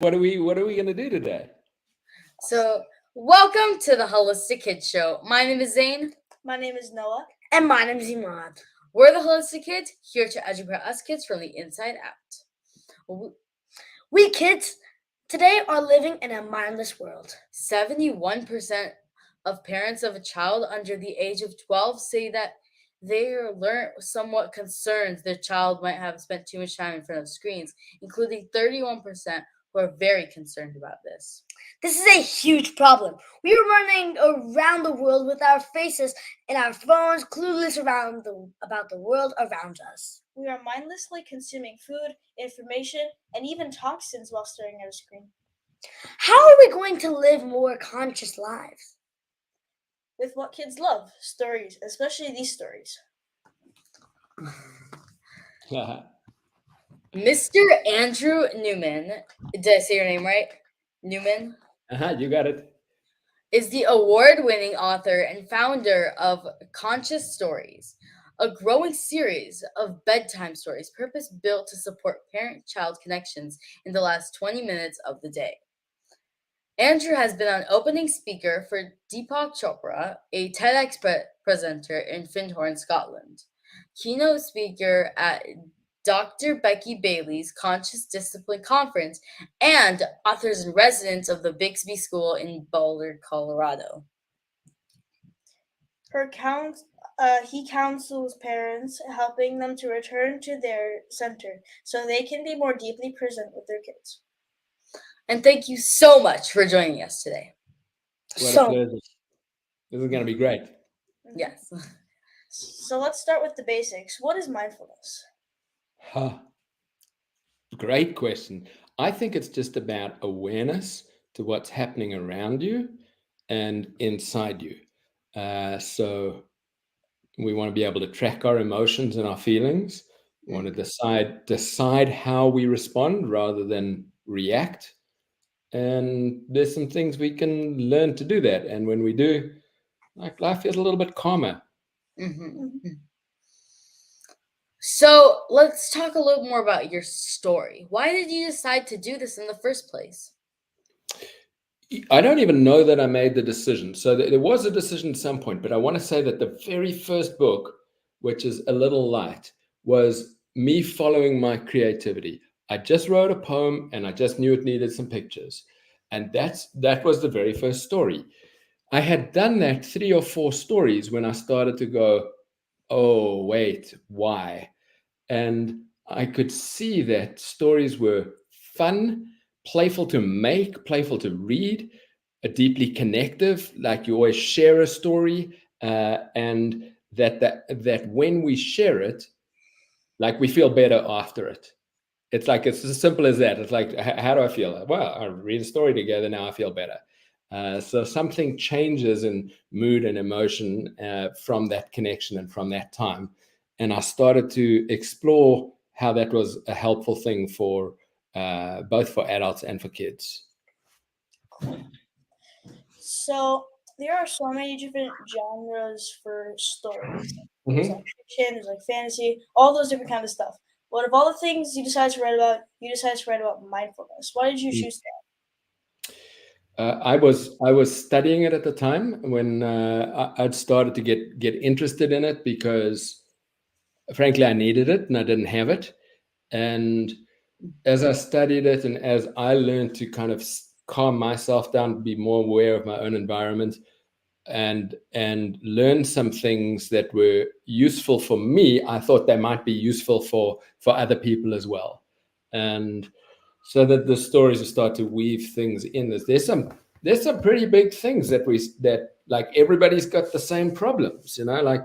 What are we gonna do today? So, welcome to the Holistic Kids Show. My name is Zane. My name is Noah. And my name is Imad. We're the Holistic Kids, here to educate us kids from the inside out. We kids today are living in a mindless world. 71% of parents of a child under the age of 12 say that they are somewhat concerned their child might have spent too much time in front of screens, including 31% who are very concerned about this. This is a huge problem. We are running around the world with our faces in our phones, clueless about the world around us. We are mindlessly consuming food, information, and even toxins while staring at a screen. How are we going to live more conscious lives? With what kids love, stories, especially these stories. Mr. Andrew Newman, did I say your name right? Newman? You got it. Is the award-winning author and founder of Conscious Stories, a growing series of bedtime stories purpose-built to support parent-child connections in the last 20 minutes of the day. Andrew has been an opening speaker for Deepak Chopra, a TEDx presenter in Findhorn, Scotland, keynote speaker at Dr. Becky Bailey's Conscious Discipline Conference, and authors in residence of the Bixby School in Boulder, Colorado. He counsels parents, helping them to return to their center so they can be more deeply present with their kids. And thank you so much for joining us today. What a pleasure. This is going to be great. Yes. So let's start with the basics. What is mindfulness? Great question. I think it's just about awareness to what's happening around you and inside you. So we want to be able to track our emotions and our feelings. We want to decide how we respond rather than react. And there's some things we can learn to do that. And when we do, like, life is a little bit calmer. Mm-hmm. So let's talk a little more about your story. Why did you decide to do this in the first place? I don't even know that I made the decision. So there was a decision at some point, but I want to say that the very first book, which is A Little Light, was me following my creativity. I just wrote a poem and I just knew it needed some pictures. And that was the very first story. I had done that 3 or 4 stories when I started to go, oh, wait, why? And I could see that stories were fun, playful to make, playful to read, deeply connective, like you always share a story, and that when we share it, like we feel better after it. It's as simple as that. It's like, how do I feel? Well, I read a story together, now I feel better. So something changes in mood and emotion from that connection and from that time. And I started to explore how that was a helpful thing for both for adults and for kids. So there are so many different genres for stories. There's like fiction, there's like fantasy, all those different kinds of stuff. But of all the things you decided to write about, you decided to write about mindfulness. Why did you choose that? I was studying it at the time when I'd started to get interested in it because, frankly, I needed it and I didn't have it. And as I studied it and as I learned to kind of calm myself down, be more aware of my own environment, and learn some things that were useful for me, I thought they might be useful for other people as well. And so that the stories start to weave things in. There's some pretty big things that like everybody's got the same problems, like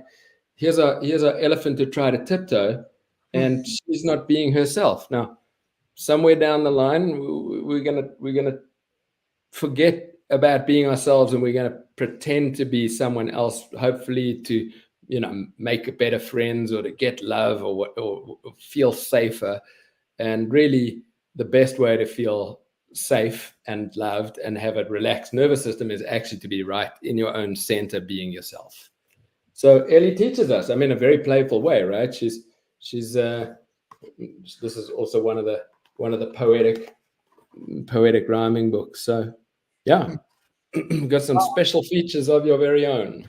here's a elephant to try to tiptoe and she's not being herself. Now, somewhere down the line, we're gonna forget about being ourselves and we're going to pretend to be someone else, hopefully to make better friends or to get love or feel safer. And really the best way to feel safe and loved and have a relaxed nervous system is actually to be right in your own center, being yourself. So Ellie teaches us, in a very playful way, right? She's this is also one of the poetic poetic rhyming books. So, yeah, got some special features of your very own.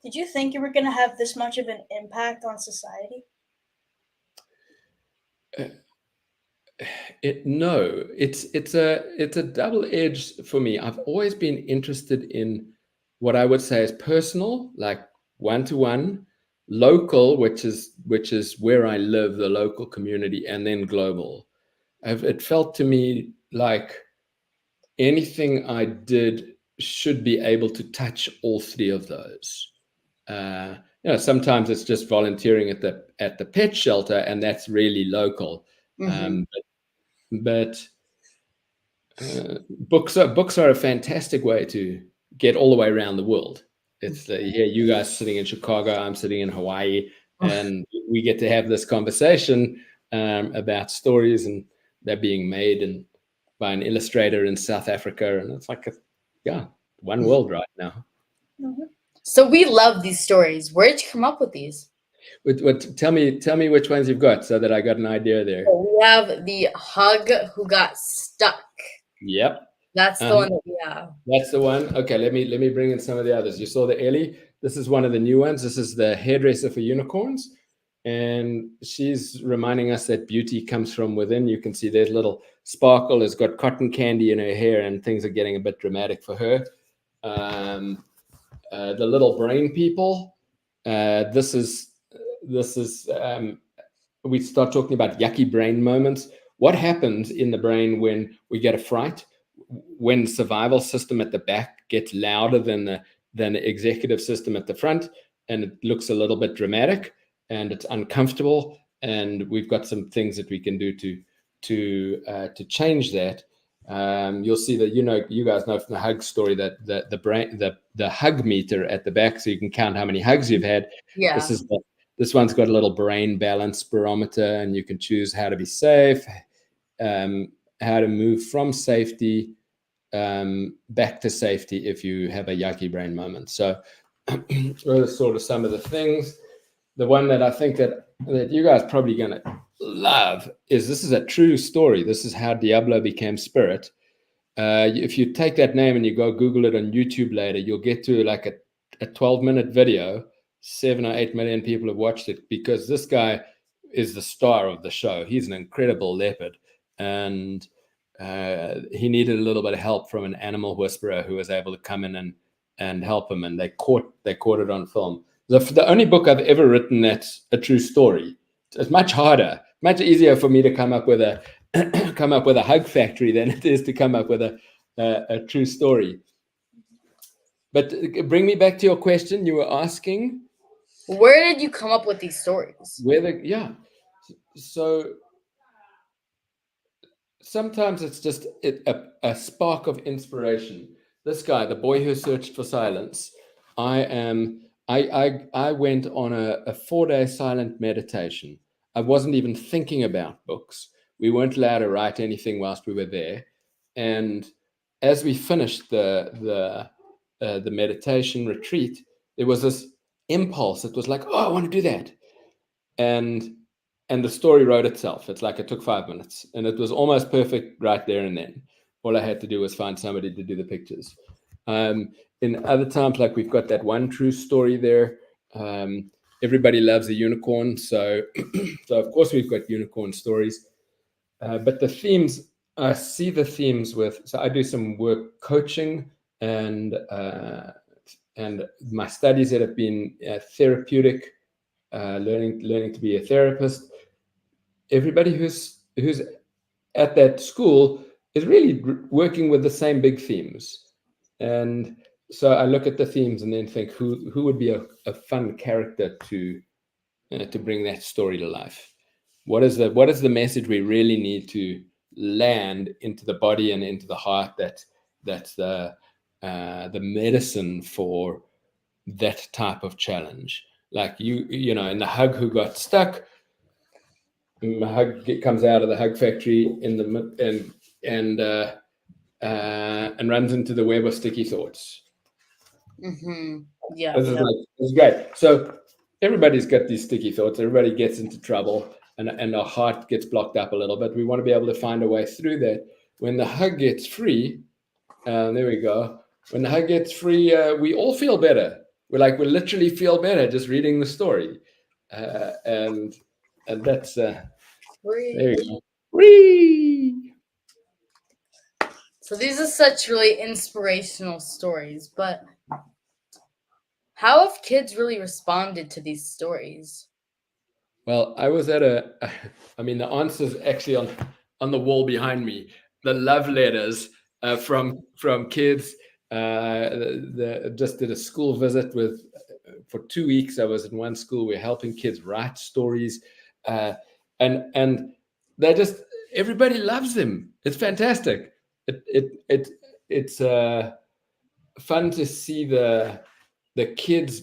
Did you think you were going to have this much of an impact on society? No, it's a double edged for me. I've always been interested in what I would say is personal, like one to one, local, which is where I live, the local community, and then global. It felt to me like anything I did should be able to touch all three of those. Sometimes it's just volunteering at the pet shelter, and that's really local. But books are a fantastic way to get all the way around the world. It's you guys sitting in Chicago, I'm sitting in Hawaii, and we get to have this conversation about stories, and they're being made by an illustrator in South Africa, and it's like one world right now. So we love these stories. Where did you come up with these? Tell me which ones you've got, so that I got an idea there. So we have the Hug Who Got Stuck. Yep. That's the one that we have. That's the one. Okay, let me bring in some of the others. You saw the Ellie. This is one of the new ones. This is the hairdresser for unicorns. And she's reminding us that beauty comes from within. You can see there's little Sparkle has got cotton candy in her hair, and things are getting a bit dramatic for her. The little brain people. This is we start talking about yucky brain moments. What happens in the brain when we get a fright? When the survival system at the back gets louder than the executive system at the front, and it looks a little bit dramatic, and it's uncomfortable, and we've got some things that we can do to change that. You'll see that you guys know from the hug story that the hug meter at the back, so you can count how many hugs you've had. Yeah. This one's got a little brain balance barometer, and you can choose how to be safe, how to move from safety back to safety if you have a yucky brain moment. So those are sort of some of the things. The one that I think that you guys are probably going to love is, this is a true story. This is how Diablo became Spirit. If you take that name and you go Google it on YouTube later, you'll get to like a 12-minute video. 7 or 8 million people have watched it, because this guy is the star of the show. He's an incredible leopard, and he needed a little bit of help from an animal whisperer who was able to come in and help him, and they caught it on film. The only book I've ever written that's a true story. It's much harder, much easier for me to come up with a hug factory than it is to come up with a true story. But bring me back to your question. You were asking, where did you come up with these stories? So sometimes it's just a spark of inspiration. This guy, the boy who searched for silence, I went on a 4-day silent meditation. I wasn't even thinking about books. We weren't allowed to write anything whilst we were there. And as we finished the meditation retreat, there was this impulse. It was like, oh, I want to do that. And the story wrote itself. It's like it took 5 minutes, and it was almost perfect right there and then. All I had to do was find somebody to do the pictures. In other times, like we've got that one true story there. Everybody loves a unicorn, so of course we've got unicorn stories. But the themes, I see the themes with. So I do some work coaching and my studies that have been therapeutic, learning to be a therapist. Everybody who's at that school is really working with the same big themes. And so I look at the themes and then think, who would be a fun character to bring that story to life? What is the message we really need to land into the body and into the heart? That's the medicine for that type of challenge. Like you know, in the hug who got stuck, hug comes out of the hug factory and runs into the web of sticky thoughts. Yeah, this is great. So everybody's got these sticky thoughts. Everybody gets into trouble. and our heart gets blocked up a little bit. We want to be able to find a way through that. When the hug gets free, there we go. When the hug gets free, we all feel better. We literally feel better just reading the story, and that's there you go. Whee! So these are such really inspirational stories, but how have kids really responded to these stories? Well, I was at I mean, the answer's actually on the wall behind me. The love letters from kids. Just did a school visit for 2 weeks. I was in one school. We're helping kids write stories, and they just everybody loves them. It's fantastic. It's fun to see the kids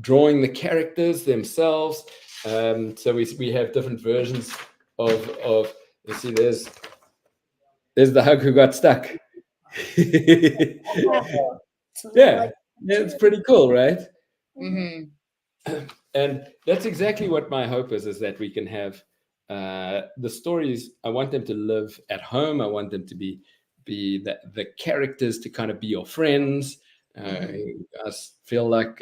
drawing the characters themselves. So we have different versions of you see there's the hug who got stuck. Yeah, it's pretty cool, right? Mm-hmm. And that's exactly what my hope is that we can have the stories. I want them to live at home. I want them to be the characters to kind of be your friends. You guys feel like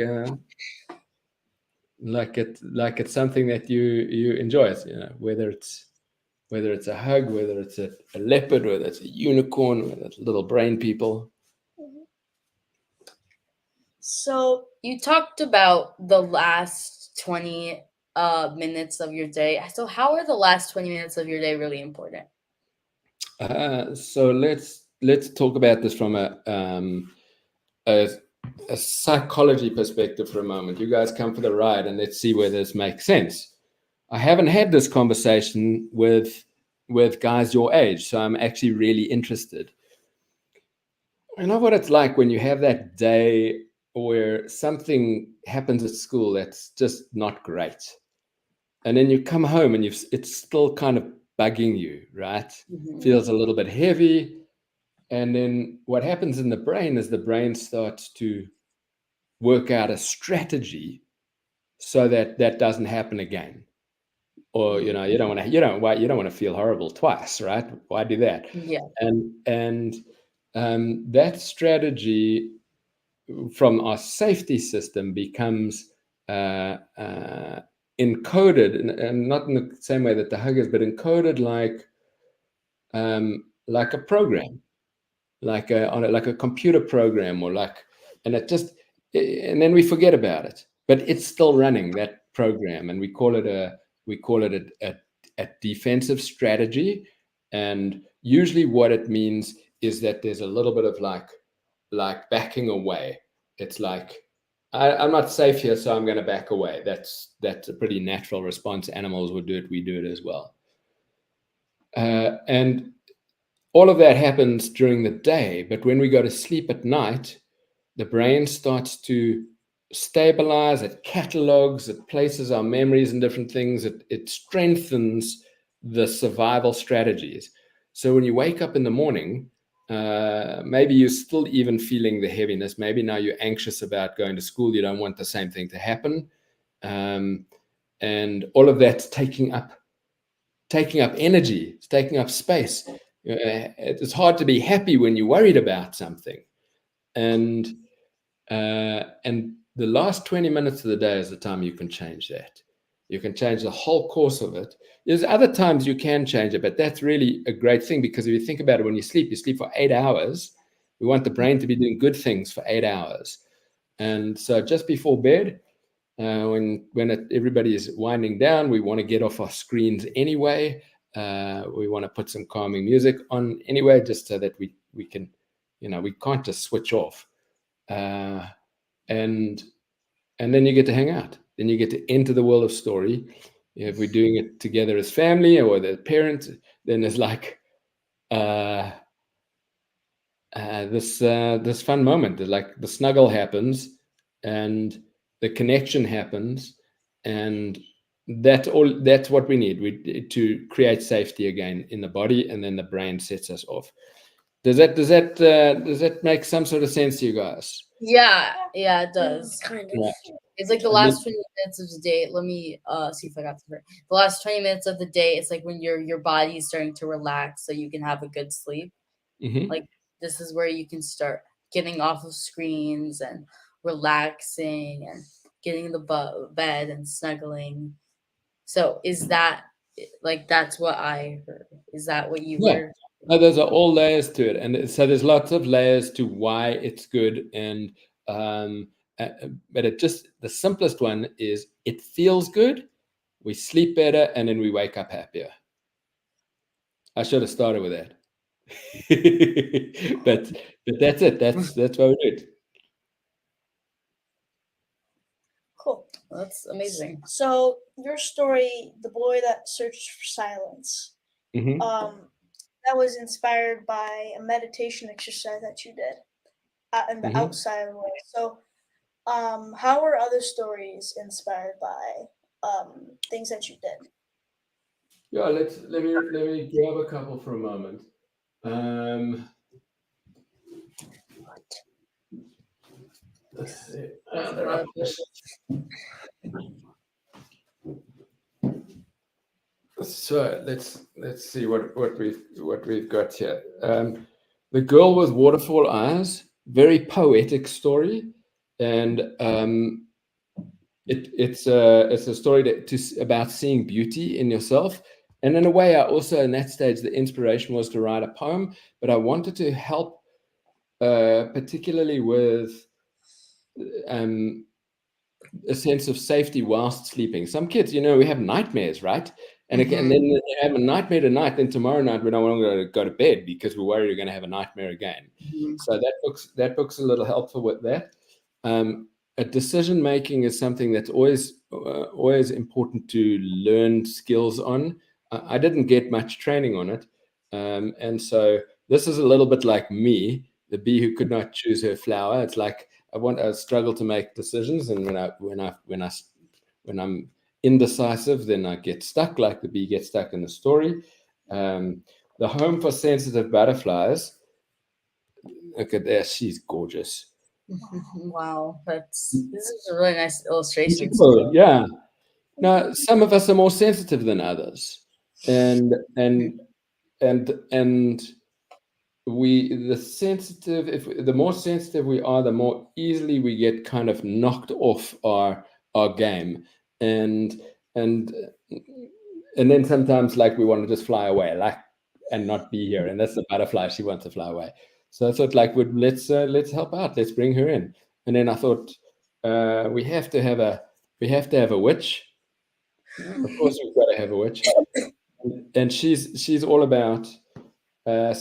it's something that you enjoy. Whether it's a hug, whether it's a leopard, whether it's a unicorn, whether it's little brain people. So you talked about the last 20 minutes of your day. So how are the last 20 minutes of your day really important? So let's talk about this from a psychology perspective for a moment. You guys come for the ride, and let's see where this makes sense. I haven't had this conversation with guys your age, so I'm actually really interested. I know what it's like when you have that day where something happens at school that's just not great, and then you come home and it's still kind of bugging you, right? Feels a little bit heavy. And then what happens in the brain is the brain starts to work out a strategy so that doesn't happen again. Or you don't want to feel horrible twice, right? Why do that? Yeah. And that strategy from our safety system becomes encoded, and not in the same way that the hug is, but encoded like a program, like a computer program, and then we forget about it, but it's still running, that program, and we call it a defensive strategy. And usually what it means is that there's a little bit of like backing away. It's like I'm not safe here, so I'm going to back away. That's a pretty natural response. Animals would do it. We do it as well. And all of that happens during the day, but when we go to sleep at night, the brain starts to stabilize, it catalogs, it places our memories and different things, it strengthens the survival strategies. So when you wake up in the morning, maybe you're still even feeling the heaviness. Maybe now you're anxious about going to school. You don't want the same thing to happen. And all of that's taking up energy, it's taking up space. It's hard to be happy when you're worried about something. And the last 20 minutes of the day is the time you can change that. You can change the whole course of it. There's other times you can change it, but that's really a great thing, because if you think about it, when you sleep for 8 hours. We want the brain to be doing good things for 8 hours. And so just before bed, when everybody is winding down, we want to get off our screens anyway. We want to put some calming music on anyway, just so that we can, we can't just switch off. And then you get to hang out. Then you get to enter the world of story. If we're doing it together as family or the parents, then there's like this fun moment. Like the snuggle happens and the connection happens, and that's what we need to create safety again in the body, and then the brain sets us off. Does that make some sort of sense to you guys? Yeah, it does. Kind of. Yeah. It's like the And then, last 20 minutes of the day. Let me see if I got the the last 20 minutes of the day. It's like when your body is starting to relax, so you can have a good sleep. mhm. Like this is where you can start getting off of screens and relaxing and getting in the bed and snuggling. So is that like that's what I heard? Is that what you Yeah. heard? No, those are all layers to it, and so there's lots of layers to why it's good. And um, but it just the simplest one is it feels good, we sleep better, and then we wake up happier. I should have started with that, but that's it. That's why we do it. Cool. That's amazing. So your story, The Boy That Searched for Silence, Hmm. that was inspired by a meditation exercise that you did out in the Hmm. outside world. So, how were other stories inspired by things that you did? Yeah, let me grab a couple for a moment. Um, let's see. They're up on the shelf. So let's see what we've got here. The Girl with Waterfall Eyes, very poetic story, and it's a story about seeing beauty in yourself. And in a way, I also in that stage the inspiration was to write a poem, but I wanted to help, particularly with um, a sense of safety whilst sleeping. Some kids, we have nightmares, right? And again, Mhm. then they have a nightmare tonight, then tomorrow night we don't want to go to bed because we're worried we're going to have a nightmare again. Mhm. So that book's a little helpful with that. A decision making is something that's always important to learn skills on. I didn't get much training on it, and so this is a little bit like me, the bee who could not choose her flower. It's like I struggle to make decisions, and when I'm indecisive, then I get stuck, like the bee gets stuck in the story. Um, the home for sensitive butterflies. Look at there, she's gorgeous. Wow, this is a really nice illustration. Beautiful, yeah. Now, some of us are more sensitive than others, and and and the more sensitive we are, the more easily we get kind of knocked off our game, and and and then sometimes like we want to just fly away, like, and not be here. And that's the butterfly; she wants to fly away. So I thought, like, let's help out. Let's bring her in. And then I thought, we have to have a witch. Of course, we've got to have a witch, and she's all about uh,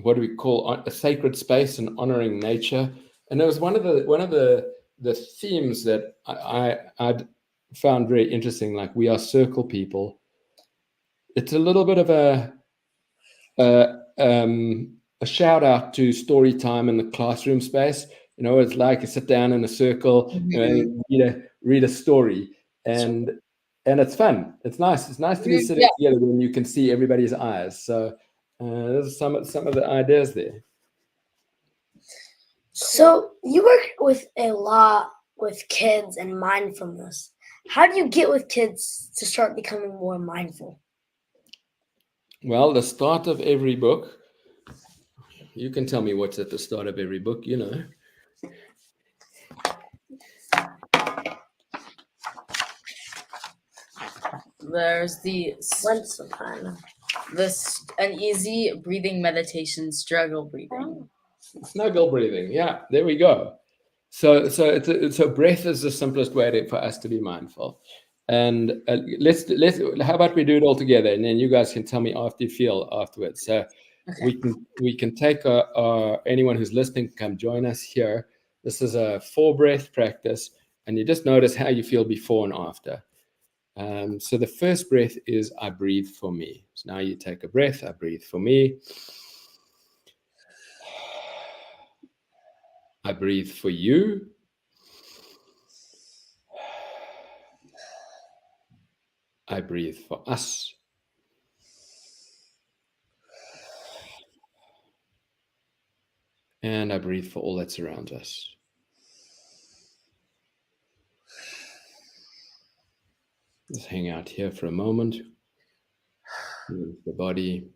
what do we call a sacred space and honoring nature. And it was one of the themes that I'd found very interesting. Like, we are circle people. It's a little bit of a, a shout out to story time in the classroom space. It's like you sit down in a circle, Mhm. read a story, and it's fun. It's nice. It's nice to be sitting Yeah. together when you can see everybody's eyes. So those are some of the ideas there. So you work with a lot with kids and mindfulness. How do you get with kids to start becoming more mindful? Well, the start of every book. You can tell me what's at the start of every book. There's the Once upon this uneasy breathing meditation, struggle breathing. Snuggle breathing. Yeah, there we go. So breath is the simplest way for us to be mindful. And let's how about we do it all together, and then you guys can tell me after you feel afterwards. So Okay. we can take anyone who's listening can come join us here. This is a 4 breath practice, and you just notice how you feel before and after. So the first breath is I breathe for me. So now you take a breath. I breathe for me. I breathe for you. I breathe for us. And I breathe for all that surrounds us. Just hang out here for a moment. Move the body.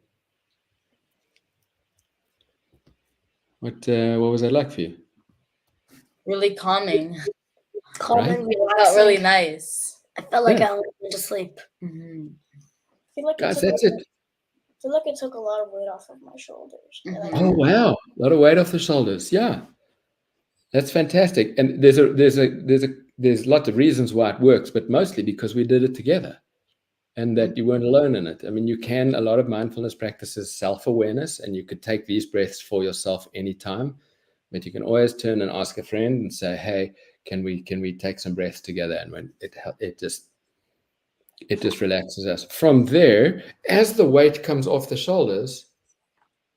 What was that like for you? Really calming. Calming, Right? It felt relaxing. really nice. I felt like Yeah. I went to sleep. Mhm. I feel like Guys, it took that's a, it. I feel like it took a lot of weight off of my shoulders. And I Mhm. Oh wow, a lot of weight off the shoulders. Yeah, that's fantastic. And there's lots of reasons why it works, but mostly because we did it together, and that you weren't alone in it. I mean, a lot of mindfulness practices self-awareness, and you could take these breaths for yourself anytime, but you can always turn and ask a friend and say, "Hey, can we take some breaths together?" And when it just relaxes us. From there, as the weight comes off the shoulders,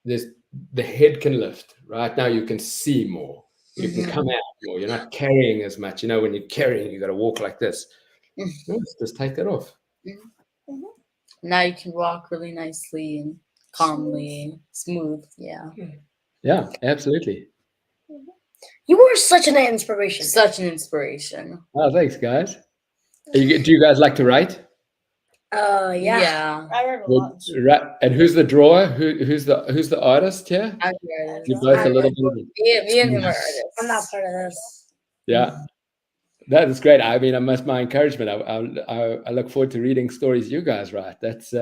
the head can lift. Right now, you can see more. You can come out more. You're not carrying as much. When you're carrying, you got to walk like this. No, just take that off. Now you can walk really nicely and calmly, smooth. Yeah. Yeah, absolutely. You were such an inspiration. Such an inspiration. Oh, thanks, guys. Do you guys like to write? Yeah. Yeah. I read a lot. Right. And who's the drawer? Who's the artist here? I'm the artist. You're both a I'm little bit. Me and him are artists. I'm not part of this. Yeah, that is great. I mean, I must my encouragement. I look forward to reading stories you guys write. That's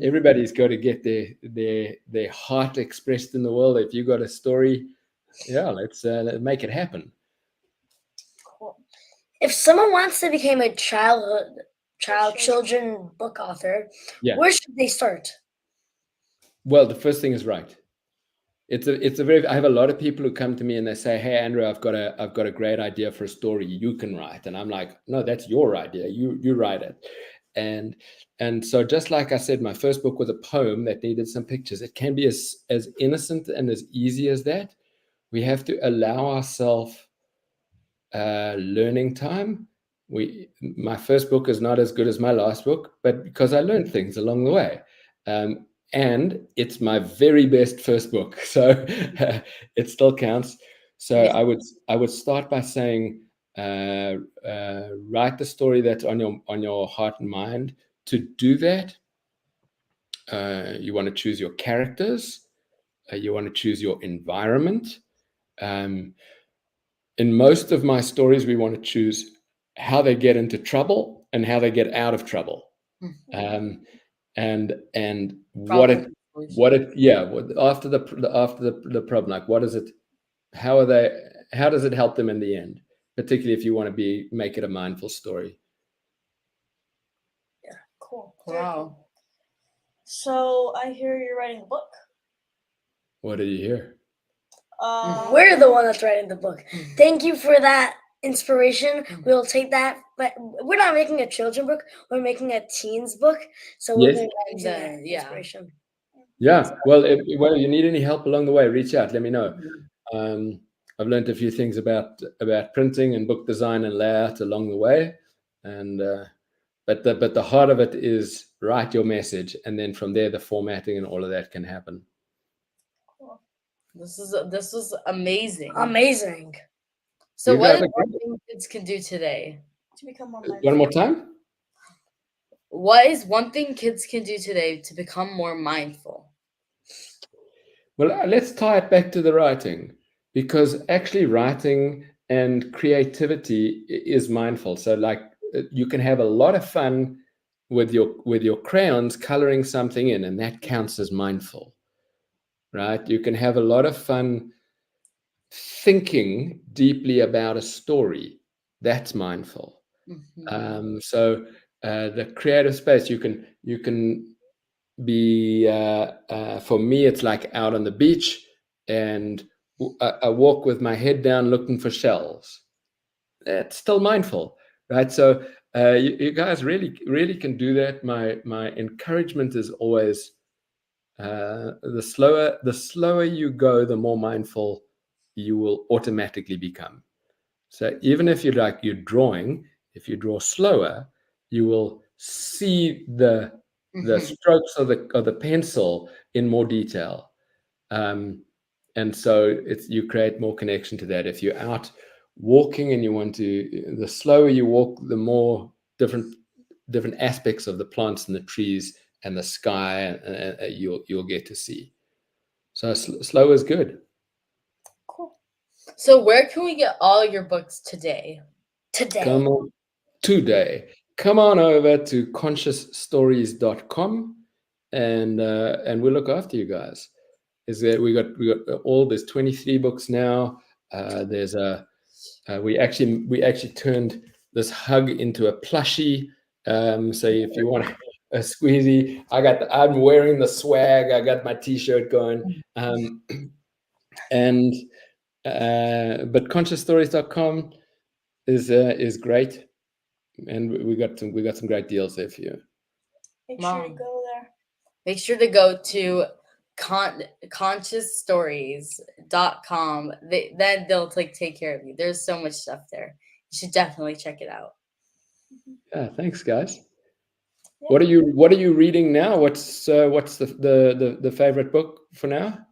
everybody's got to get their heart expressed in the world. If you got a story, yeah, let's make it happen. Cool. If someone wants to become a children book author, Yeah. where should they start? Well, the first thing is write. It's a very. I have a lot of people who come to me and they say, "Hey, Andrew, I've got a great idea for a story you can write," and I'm like, "No, that's your idea. You write it." And so just like I said, my first book was a poem that needed some pictures. It can be as innocent and as easy as that. We have to allow ourselves learning time. My first book is not as good as my last book, but because I learned things along the way. And it's my very best first book, so it still counts. So Yeah. I would start by saying, write the story that's on your heart and mind. To do that, you want to choose your characters. You want to choose your environment. In most of my stories, we want to choose how they get into trouble and how they get out of trouble. And Problem solution. after the problem, like what is it? How does it help them in the end? Particularly if you want to make it a mindful story. Yeah, cool. Very Wow. cool. So I hear you're writing a book. What did you hear? We're the one that's writing the book. Thank you for that inspiration. We'll take that, but we're not making a children book. We're making a teens book. So we'll Yes. be using that Yeah. inspiration. Yeah. Well, if you need any help along the way, reach out. Let me know. I've learned a few things about printing and book design and layout along the way, and but the heart of it is write your message, and then from there the formatting and all of that can happen. Cool. This was amazing. Amazing. So You what guys is are one great. thing kids can do today? To become more One mindful. more time. What is one thing kids can do today to become more mindful? Well, let's tie it back to the writing, because actually writing and creativity is mindful. So like you can have a lot of fun with your crayons coloring something in, and that counts as mindful, right? You can have a lot of fun thinking deeply about a story. That's mindful. So the creative space, you can be for me, it's like out on the beach and I walk with my head down looking for shells. It's still mindful, right? So you guys really can do that. My encouragement is always the slower you go, the more mindful you will automatically become. So even if you're drawing, if you draw slower, you will see the strokes of the pencil in more detail, and so you create more connection to that. If you're out walking and you want to, the slower you walk, the more different different aspects of the plants and the trees and the sky, and you'll get to see. So slow is good. Cool. So where can we get all your books today? Come on today. Come on over to consciousstories.com, and we'll look after you guys. Is that we got all, there's 23 books now. There's we actually turned this hug into a plushie. So if you want a squeezy, I'm wearing the swag. I got my t-shirt going. And but consciousstories.com is great, and we got some great deals there for you. Make sure to go there. Make sure to go to consciousstories.com. Then they'll take care of you. There's so much stuff there. You should definitely check it out. Yeah, thanks, guys. Yeah. What are you reading now? What's the favorite book for now?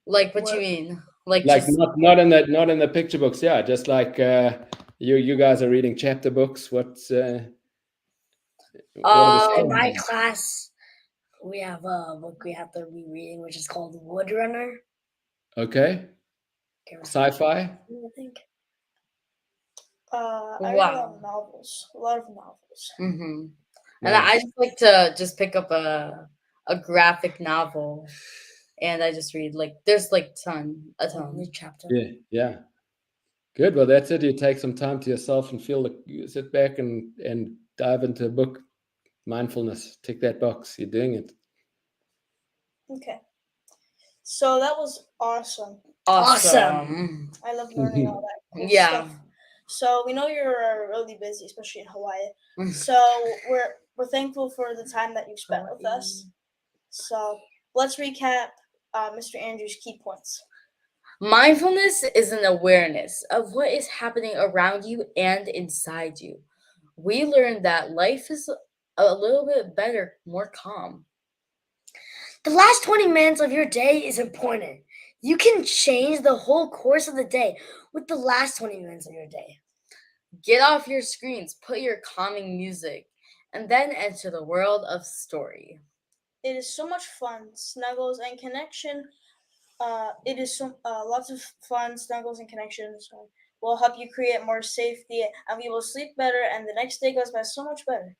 Like, what you mean? Like just, not in the picture books, yeah. Just like you guys are reading chapter books. What's in my class, we have a book we have to be reading, which is called Woodrunner. Okay. Sci-fi. I think. I read a lot of novels. Mm-hmm. Nice. And I just like to just pick up a graphic novel, and I just read, like, there's like a ton chapter. Yeah. Good. Well, that's it. You take some time to yourself and you sit back and dive into a book. Mindfulness. Tick that box. You're doing it. Okay. So that was awesome. Awesome. I love learning all that cool stuff. So we know you're really busy, especially in Hawaii. So we're thankful for the time that you've spent with us. So let's recap Mr. Andrews' key points. Mindfulness is an awareness of what is happening around you and inside you. We learned that life is a little bit better, more calm. The last 20 minutes of your day is important. You can change the whole course of the day with the last 20 minutes of your day. Get off your screens, put your calming music, and then enter the world of story. It is so much fun, snuggles and connection. It is lots of fun, snuggles and connections will help you create more safety, and we will sleep better, and the next day goes by so much better.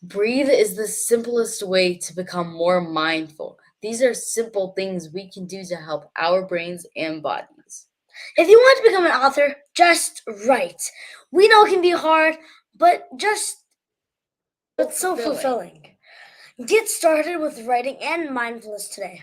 Breathe is the simplest way to become more mindful. These are simple things we can do to help our brains and bodies. If you want to become an author, just write. We know it can be hard, but it's so fulfilling. Get started with writing and mindfulness today.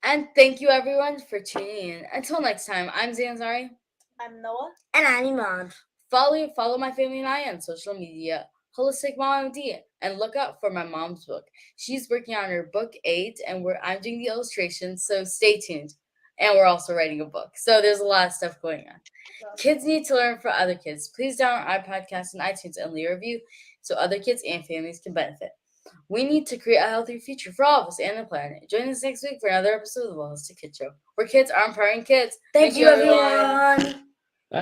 And thank you, everyone, for tuning in. Until next time, I'm Zanzari. I'm Noah. And I'm Iman. Follow my family and I on social media, Holistic Mom MD, and look out for my mom's book. She's working on her book 8, and I'm doing the illustrations, so stay tuned. And we're also writing a book, so there's a lot of stuff going on. Kids need to learn from other kids. Please download our podcast on iTunes and leave a review so other kids and families can benefit. We need to create a healthier future for all of us and the planet. Join us next week for another episode of the Holistic Kid Show, where kids are empowering kids. Thank you, everyone.